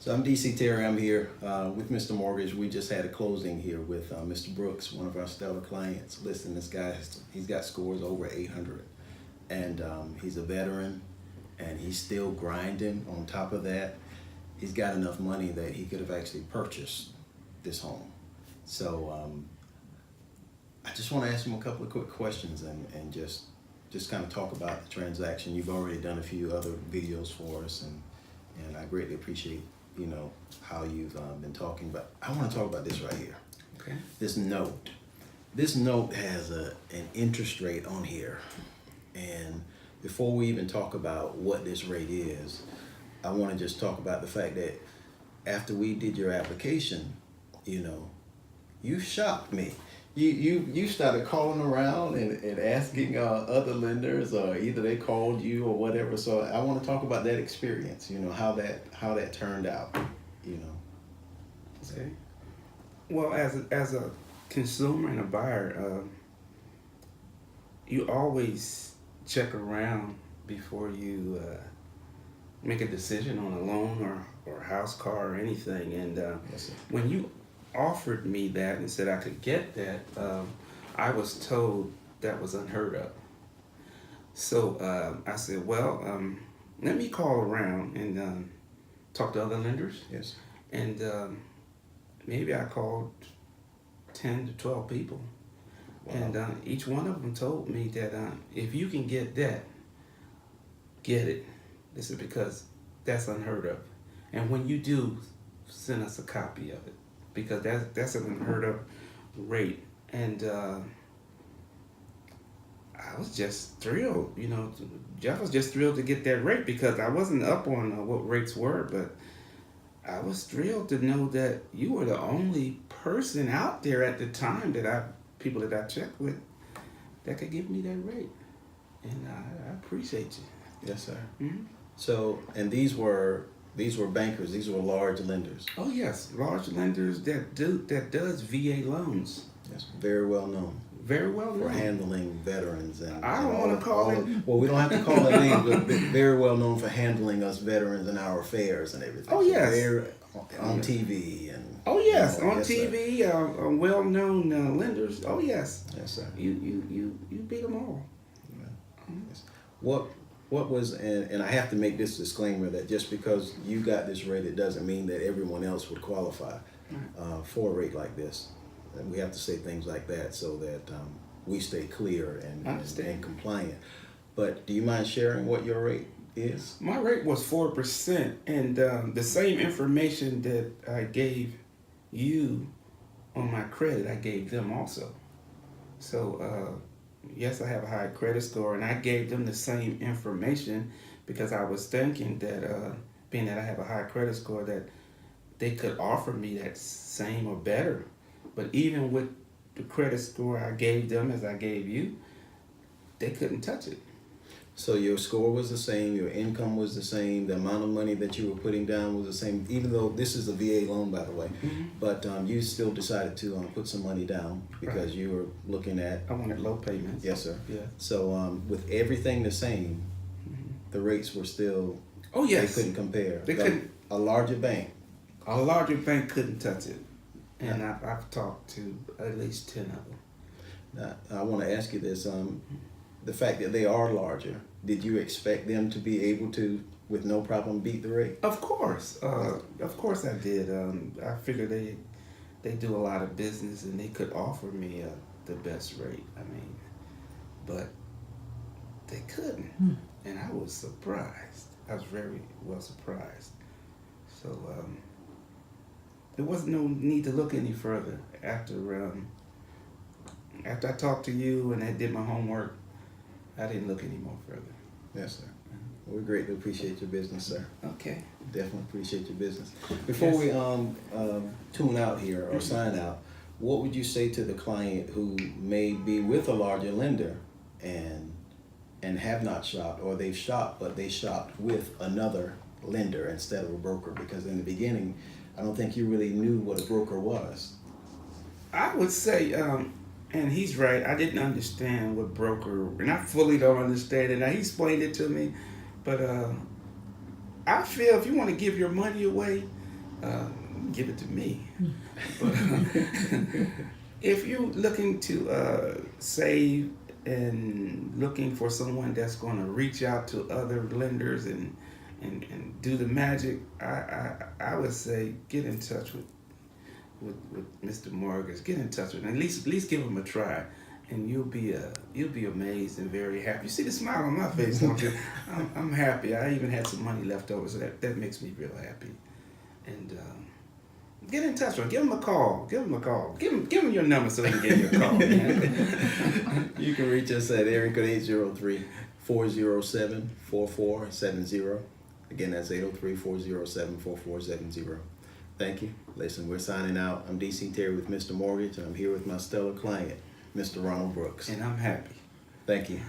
So I'm DC Terry. I'm here with Mr. Mortgage. We just had a closing here with Mr. Brooks, one of our stellar clients. Listen, this guy, he's got scores over 800, and he's a veteran, and he's still grinding. On top of that, he's got enough money that he could have actually purchased this home. So I just want to ask him a couple of quick questions and just kind of talk about the transaction. You've already done a few other videos for us, and I greatly appreciate how you've been talking, but I want to talk about this right here. Okay. This note has an interest rate on here, and before we even talk about what this rate is, I want to just talk about the fact that after we did your application, you shocked me. You started calling around and asking other lenders, or either they called you or whatever. So I want to talk about that experience. How that turned out. Okay. Well, as a consumer and a buyer, you always check around before you make a decision on a loan or house, car, or anything. And Yes, sir. when you offered me that and said I could get that, I was told that was unheard of. So I said, well, let me call around and talk to other lenders. Yes. And maybe I called 10 to 12 people. Wow. And each one of them told me that if you can get that, get it. This is because that's unheard of. And when you do, send us a copy of it, because that's an unheard of rate. And I was just thrilled, Jeff was just thrilled to get that rate, because I wasn't up on what rates were, but I was thrilled to know that you were the only person out there at the time people that I checked with, that could give me that rate. And I appreciate you. Yes, sir. Mm-hmm. So, and these were bankers. These were large lenders. Oh yes, large lenders that does VA loans. Yes, very well known. Very well For known. handling veterans and I don't want to call it. Well, we don't have to call it names, but very well known for handling us veterans and our affairs and everything. Oh, yes. Very, on TV and. Oh yes, on yes, TV, well-known lenders. Oh yes. Yes, sir. You beat them all. Yes. What was, and I have to make this disclaimer that just because you got this rate, it doesn't mean that everyone else would qualify for a rate like this. And we have to say things like that so that we stay clear and compliant. But do you mind sharing what your rate is? My rate was 4%, and the same information that I gave you on my credit, I gave them also. So yes, I have a high credit score, and I gave them the same information because I was thinking that being that I have a high credit score, that they could offer me that same or better. But even with the credit score I gave them as I gave you, they couldn't touch it. So your score was the same, your income was the same, the amount of money that you were putting down was the same, even though this is a VA loan, by the way. Mm-hmm. But you still decided to put some money down because you were looking at... I wanted low payments. Yes, sir. Yeah. So with everything the same, the rates were still... Oh, yes. They couldn't compare. They couldn't. A larger bank. A larger bank couldn't touch it. And I've talked to at least 10 of them. Now, I want to ask you this. The fact that they are larger, did you expect them to be able to, with no problem, beat the rate? Of course I did. I figured they do a lot of business and they could offer me the best rate. But they couldn't, and I was surprised. I was very well surprised. So there was no need to look any further after I talked to you and I did my homework. I didn't look any more further. Yes, sir. We greatly appreciate your business, sir. Okay. Definitely appreciate your business. Before we tune out here or sign out, what would you say to the client who may be with a larger lender and have not shopped, or they've shopped but they shopped with another lender instead of a broker? Because in the beginning, I don't think you really knew what a broker was. I would say, and he's right, I didn't understand what broker, and I fully don't understand it. Now, he explained it to me, but I feel if you want to give your money away, give it to me. But if you're looking to save and looking for someone that's going to reach out to other lenders and do the magic, I would say get in touch with Mr. Mortgage. Get in touch with him. At least give him a try, and you'll be amazed and very happy. You see the smile on my face, don't you? I'm happy. I even had some money left over, so that makes me real happy. And get in touch with him. Give him a call. Give him your number so he can give you a call. Man. You can reach us at area code 803-407-4470. Again, that's 803-407-4470. Thank you. Listen, we're signing out. I'm DC Terry with Mr. Mortgage, and I'm here with my stellar client, Mr. Ronald Brooks. And I'm happy. Thank you.